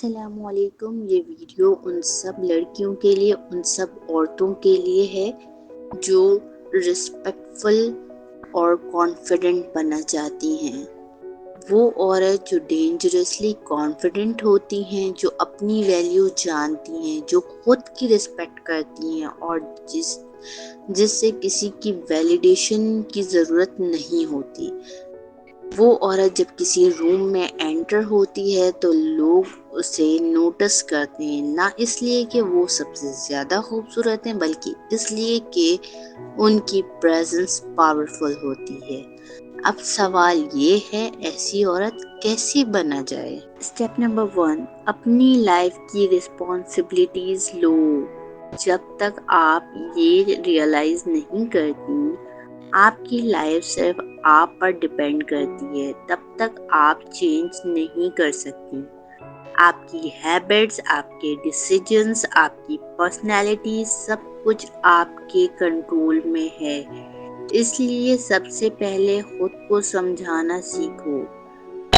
अस्सलामुअलैकुम। ये वीडियो उन सब लड़कियों के लिए, उन सब औरतों के लिए है जो रिस्पेक्टफुल और कॉन्फिडेंट बनना चाहती हैं। वो औरत जो डेंजरसली कॉन्फिडेंट होती हैं, जो अपनी वैल्यू जानती हैं, जो खुद की रिस्पेक्ट करती हैं और जिससे किसी की वैलिडेशन की ज़रूरत नहीं होती। वो औरत जब किसी रूम में एंटर होती है तो लोग उसे नोटिस करते हैं, ना इसलिए कि वो सबसे ज़्यादा खूबसूरत हैं, बल्कि इसलिए कि उनकी प्रेजेंस पावरफुल होती है। अब सवाल ये है, ऐसी औरत कैसे बना जाए? स्टेप नंबर 1, अपनी लाइफ की रिस्पॉन्सिबिलिटीज लो। जब तक आप ये रियलाइज नहीं करती आपकी लाइफ सिर्फ आप पर डिपेंड करती है, तब तक आप चेंज नहीं कर सकती। आपकी हैबिट्स, आपके डिसीजंस, आपकी पर्सनैलिटी, सब कुछ आपके कंट्रोल में है। इसलिए सबसे पहले खुद को समझाना सीखो।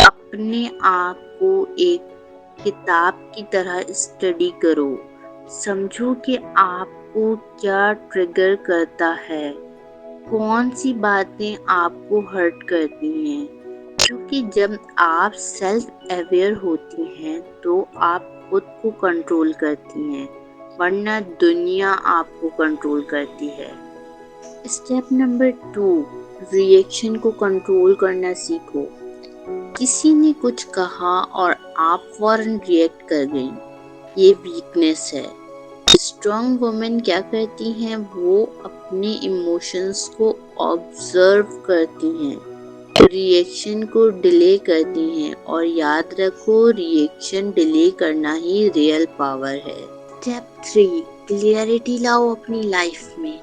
अपने आप को एक किताब की तरह स्टडी करो। समझो कि आपको क्या ट्रिगर करता है, कौन सी बातें आपको हर्ट करती हैं। क्योंकि जब आप सेल्फ अवेयर होती हैं तो आप खुद को कंट्रोल करती हैं, वरना दुनिया आपको कंट्रोल करती है। स्टेप नंबर 2, रिएक्शन को कंट्रोल करना सीखो। किसी ने कुछ कहा और आप फौरन रिएक्ट कर गई, ये वीकनेस है। स्ट्रॉन्ग वुमेन क्या करती हैं, वो अपने इमोशंस को ऑब्जर्व करती हैं, रिएक्शन को डिले करती हैं, और याद रखो, रिएक्शन डिले करना ही रियल पावर है। स्टेप 3, क्लियरिटी लाओ अपनी लाइफ में।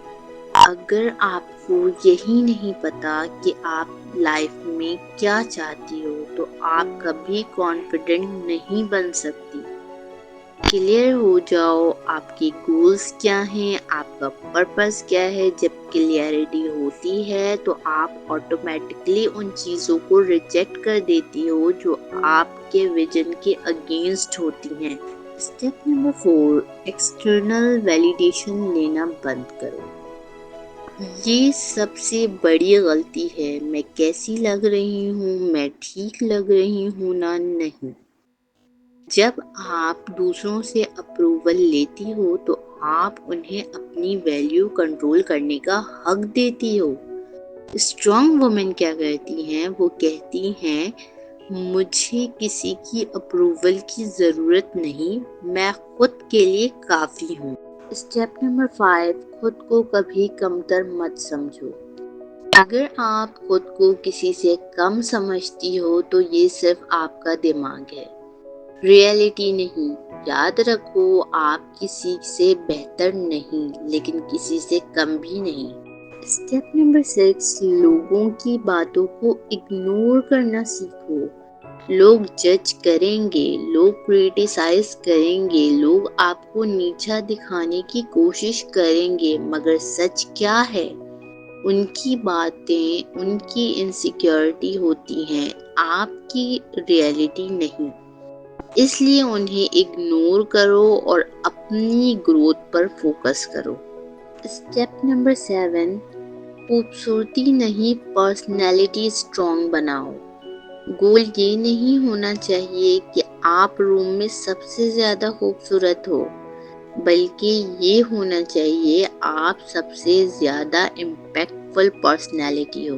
अगर आपको यही नहीं पता कि आप लाइफ में क्या चाहती हो तो आप कभी कॉन्फिडेंट नहीं बन सकती। क्लियर हो जाओ, आपके गोल्स क्या हैं, आपका पर्पस क्या है। जब क्लियरिटी होती है तो आप ऑटोमेटिकली उन चीज़ों को रिजेक्ट कर देती हो जो आपके विजन के अगेंस्ट होती हैं। स्टेप नंबर 4, एक्सटर्नल वैलिडेशन लेना बंद करो। ये सबसे बड़ी गलती है। मैं कैसी लग रही हूँ, मैं ठीक लग रही हूँ ना, नहीं। जब आप दूसरों से अप्रूवल लेती हो तो आप उन्हें अपनी वैल्यू कंट्रोल करने का हक देती हो। स्ट्रॉन्ग वुमेन क्या करती हैं, वो कहती हैं, मुझे किसी की अप्रूवल की ज़रूरत नहीं, मैं खुद के लिए काफ़ी हूँ। स्टेप नंबर 5, खुद को कभी कमतर मत समझो। अगर आप खुद को किसी से कम समझती हो तो ये सिर्फ आपका दिमाग है, रियलिटी नहीं। याद रखो, आप किसी से बेहतर नहीं, लेकिन किसी से कम भी नहीं। स्टेप नंबर 6, लोगों की बातों को इग्नोर करना सीखो। लोग जज करेंगे, लोग क्रिटिसाइज करेंगे, लोग आपको नीचा दिखाने की कोशिश करेंगे, मगर सच क्या है, उनकी बातें उनकी इनसिक्योरिटी होती हैं, आपकी रियलिटी नहीं। इसलिए उन्हें इग्नोर करो और अपनी ग्रोथ पर फोकस करो। स्टेप नंबर 7, खूबसूरती नहीं, पर्सनैलिटी स्ट्रॉन्ग बनाओ। गोल ये नहीं होना चाहिए कि आप रूम में सबसे ज़्यादा खूबसूरत हो, बल्कि ये होना चाहिए आप सबसे ज़्यादा इम्पैक्टफुल पर्सनैलिटी हो।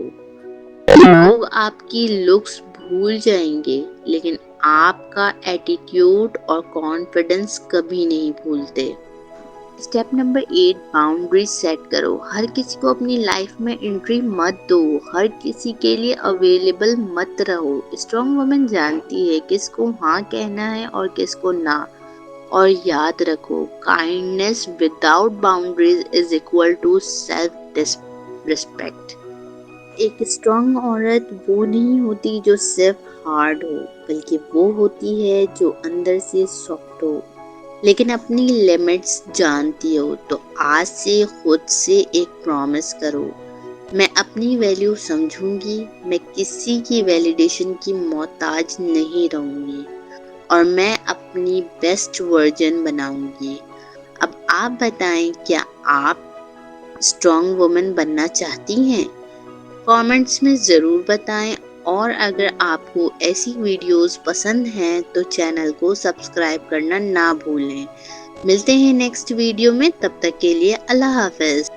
लोग आपकी लुक्स भूल जाएंगे, लेकिन आपका एटीट्यूड और कॉन्फिडेंस कभी नहीं भूलते। स्टेप नंबर 8, बाउंड्रीज सेट करो। हर किसी को अपनी लाइफ में एंट्री मत दो, हर किसी के लिए अवेलेबल मत रहो। स्ट्रॉन्ग वुमेन जानती है किसको हाँ कहना है और किसको ना। और याद रखो, kindness without boundaries is equal to self respect. एक स्ट्रॉन्ग औरत वो नहीं होती जो सिर्फ हार्ड हो, बल्कि वो होती है जो अंदर से सॉफ्ट हो, लेकिन अपनी लिमिट्स जानती हो। तो आज से खुद से एक प्रॉमिस करो, मैं अपनी वैल्यू समझूंगी, मैं किसी की वैलिडेशन की मोहताज नहीं रहूंगी, और मैं अपनी बेस्ट वर्जन बनाऊंगी। अब आप बताएं, क्या आप स्ट्रॉन्ग वुमन बनना चाहती हैं? कमेंट्स में ज़रूर बताएं, और अगर आपको ऐसी वीडियोस पसंद हैं तो चैनल को सब्सक्राइब करना ना भूलें। मिलते हैं नेक्स्ट वीडियो में, तब तक के लिए अल्लाह हाफ़िज़।